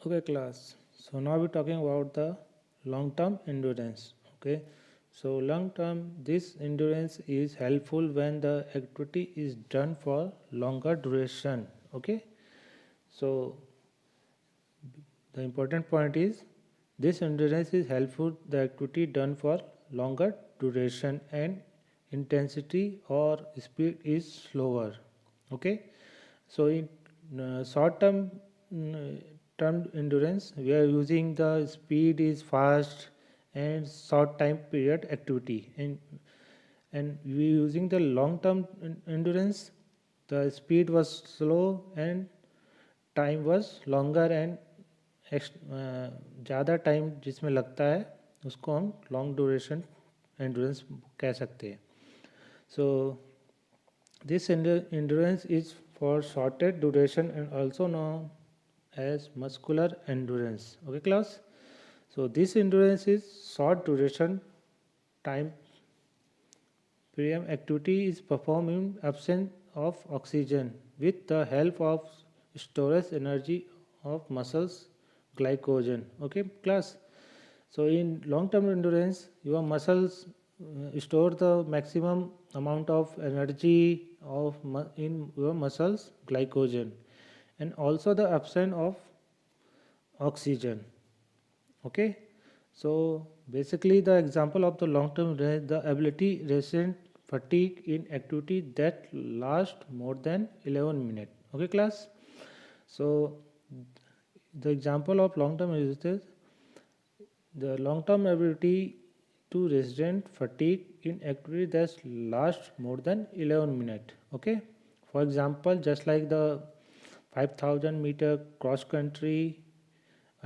Okay, class. So now we're talking about the long-term endurance. Okay, so long-term, this endurance is helpful when the activity is done for longer duration. Okay, so the important point is this endurance is helpful the activity done for longer duration and intensity or speed is slower. Okay, so in short term endurance we are using the speed is fast and short time period activity, and we using the long term endurance, the speed was slow and time was longer and ज़्यादा time जिसमें लगता है उसको हम long duration endurance कह सकते हैं. So this endurance is for shorted duration and also known as muscular endurance. Okay, class. So this endurance is short duration time period activity is performed in absence of oxygen with the help of storage energy of muscles glycogen. Okay, class. So in long term endurance your muscles store the maximum amount of energy of in your muscles glycogen, and also the absence of oxygen. Okay, so basically the example of the long term endurance, the ability resist fatigue in activity that last more than 11 minutes. Okay, class. So the example of long term endurance, the long term ability to resist fatigue in activity that lasts more than 11 minutes. Okay, for example, just like the 5,000-meter cross country,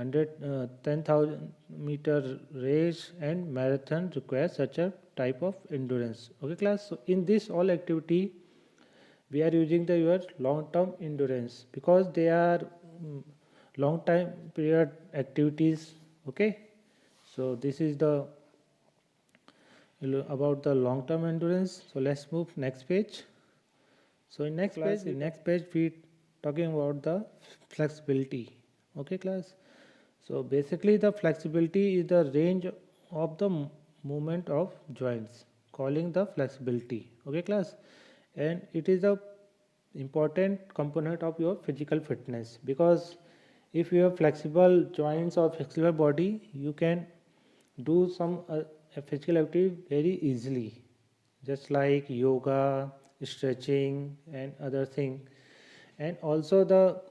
10,000-meter race and marathon require such a type of endurance. Okay, class. So in this all activity we are using the your long term endurance because they are long time period activities. Okay, so this is the about the long term endurance. So let's move next page. So in next page we talking about the flexibility. Okay, class. So basically the flexibility is the range of the movement of joints, calling the flexibility. Okay, class. And it is a important component of your physical fitness, because if you have flexible joints or flexible body you can do some physical activity very easily, just like yoga, stretching and other thing. And also the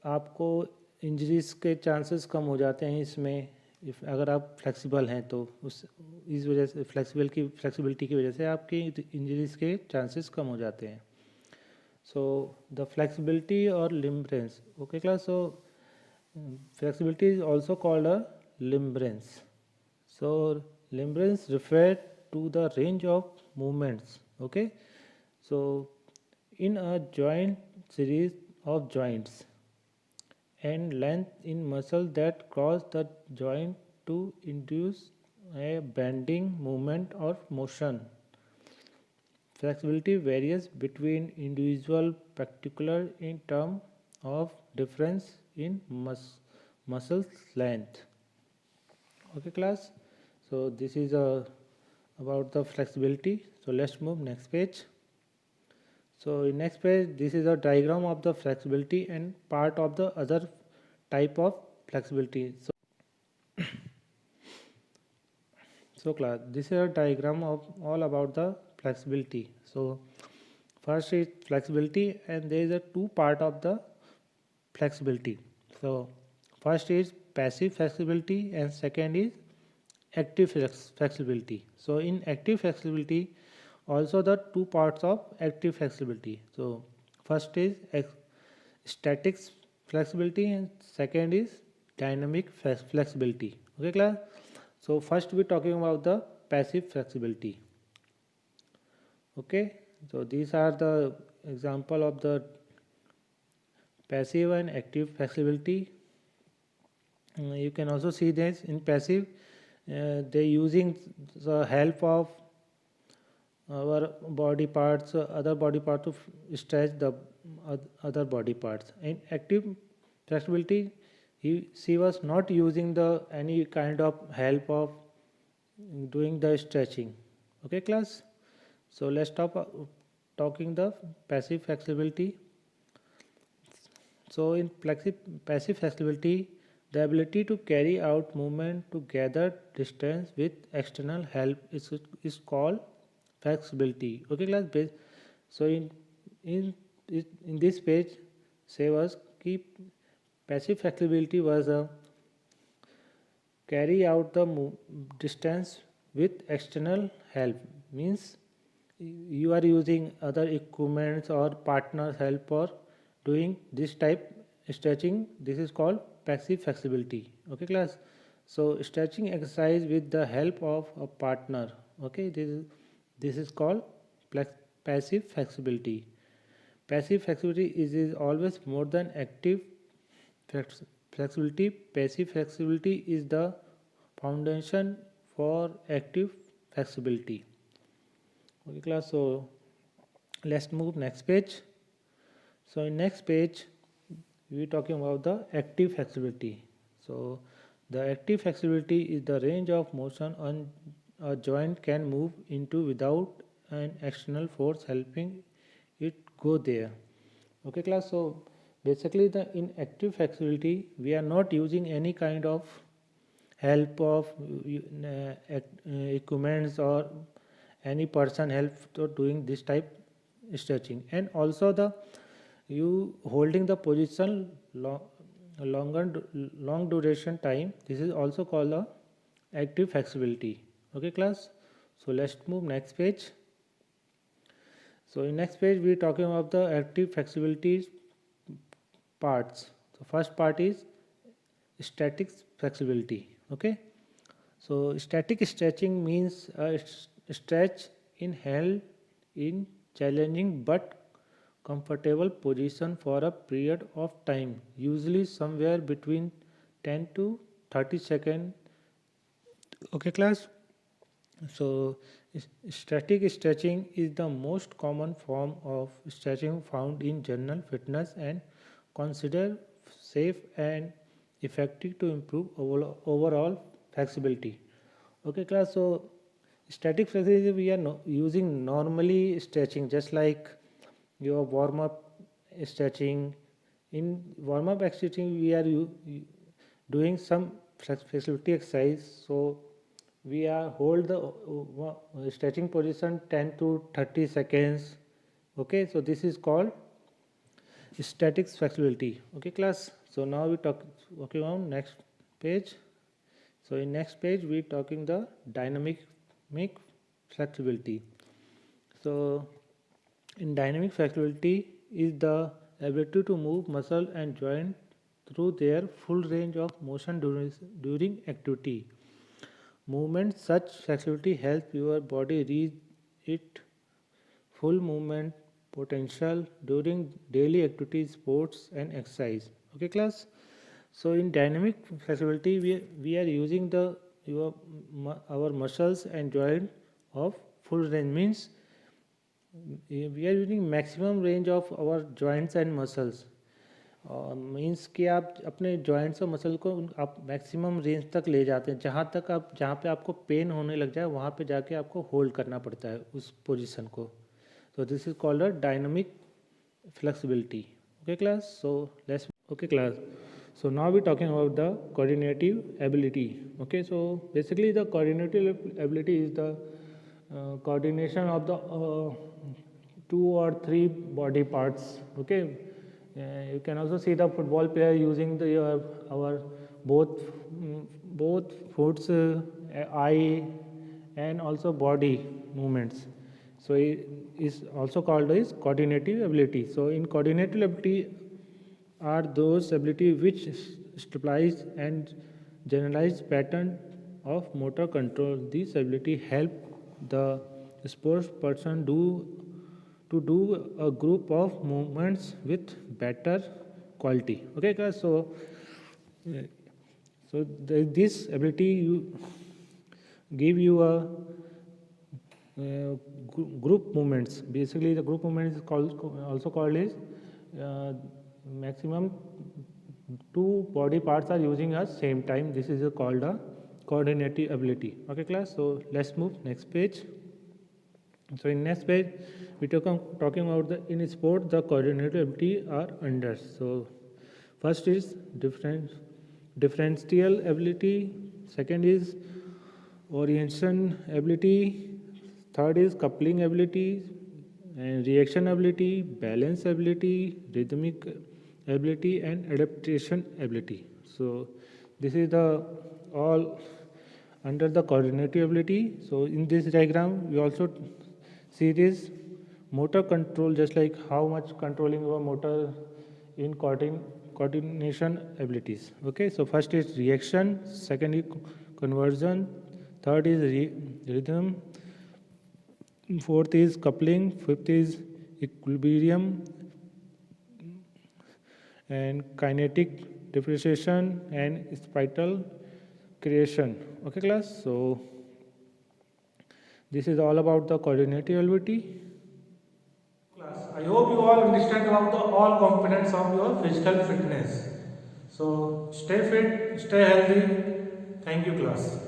आपको injuries के chances कम हो जाते हैं इसमें, अगर आप flexible हैं तो उस इस वजह से फ्लेक्सिबिलिटी की वजह से आपकी इंजरीज के चांसेस कम हो जाते हैं. सो द फ्लेक्सिबिलिटी और limberness. Okay class. So flexibility is also called a limbrance. So limbrance refer to the range of movements. Okay, so in a joint series of joints and length in muscle that cross the joint to induce a bending movement or motion. Flexibility varies between individual particular in terms of difference in muscle length. Okay, class. So this is about the flexibility. So let's move next page. So in next page, this is a diagram of the flexibility and part of the other type of flexibility. So class, this is a diagram of all about the flexibility. So first is flexibility, and there is a two part of the flexibility. So first is passive flexibility and second is active flexibility. So in active flexibility also the two parts of active flexibility. So first is static flexibility and second is dynamic flexibility. Okay, class. So first we are talking about the passive flexibility. Okay, so these are the example of the passive and active flexibility. You can also see this in passive, they using the help of our body parts, other body part to stretch the other body parts. In active flexibility, she was not using the any kind of help of doing the stretching. Okay, class. So let's talking the passive flexibility. So in passive flexibility, the ability to carry out movement to gather distance with external help is called flexibility. Okay, class. So in in this page, say was keep passive flexibility was a carry out the distance with external help, means you are using other equipments or partner help for doing this type stretching. This is called passive flexibility. Okay, class. So stretching exercise with the help of a partner. Okay, this is called passive flexibility. Passive flexibility is always more than active flexibility. Passive flexibility is the foundation for active flexibility. Okay, class. So let's move next page. So in next page, we are talking about the active flexibility. So the active flexibility is the range of motion on a joint can move into without an external force helping it go there. Okay, class. So basically, the in active flexibility, we are not using any kind of help of equipments or any person help to doing this type stretching. And also the you holding the position long duration time, this is also called a active flexibility. Okay, class. So let's move next page. So in next page we are talking about the active flexibility parts. So first part is static flexibility. Okay, so static stretching means a stretch in held in challenging but comfortable position for a period of time, usually somewhere between 10 to 30 seconds. Okay, class. So static stretching is the most common form of stretching found in general fitness and considered safe and effective to improve overall flexibility. Okay, class. So static flexibility we are using normally stretching, just like your warm up stretching. In warm up stretching we are doing some flexibility exercise. So we are hold the stretching position 10 to 30 seconds. Okay, so this is called static flexibility. Okay, class. So now we talking on next page. So in next page we talking the dynamic flexibility. So in dynamic flexibility is the ability to move muscle and joint through their full range of motion during activity. Movement such flexibility helps your body reach its full movement potential during daily activities, sports and exercise. Okay, class. So in dynamic flexibility, we are using our muscles and joint of full range, means we are using maximum range of our joints and muscles. Means कि आप अपने joints और muscle को आप maximum range तक ले जाते हैं, जहाँ पे आपको पेन होने लग जाए वहाँ पे जाके आपको होल्ड करना पड़ता है उस पोजीशन को. So this is called a dynamic flexibility. Okay, class. So let's okay, class. So now we're talking about the coordinative ability. Okay, so basically the coordinative ability is the coordination of the two or three body parts. Okay, you can also see the football player using our both both foots, eye, and also body movements. So it is also called as coordinative ability. So in coordinative ability are those ability which stabilize and generalize pattern of motor control. This ability help the sports person do a group of movements with better quality. Okay, guys. So this ability give you a group movements. Basically, the group movement is also called as uh, maximum two body parts are using at same time. This is called a coordinative ability. Okay, class. So let's move next page. So in next page, we talking about the in sport the coordinative ability are under. So first is differential ability. Second is orientation ability. Third is coupling ability and reaction ability, balance ability, rhythmic ability, and adaptation ability. So this is the all under the coordinative ability. So in this diagram, we also see this motor control, just like how much controlling your motor in coordination abilities. Okay, so first is reaction, second is conversion, third is rhythm, fourth is coupling, fifth is equilibrium, and kinetic differentiation and spiral creation. Okay, class. So this is all about the coordinative ability. Class, I hope you all understand about the all components of your physical fitness. So stay fit, stay healthy. Thank you, class.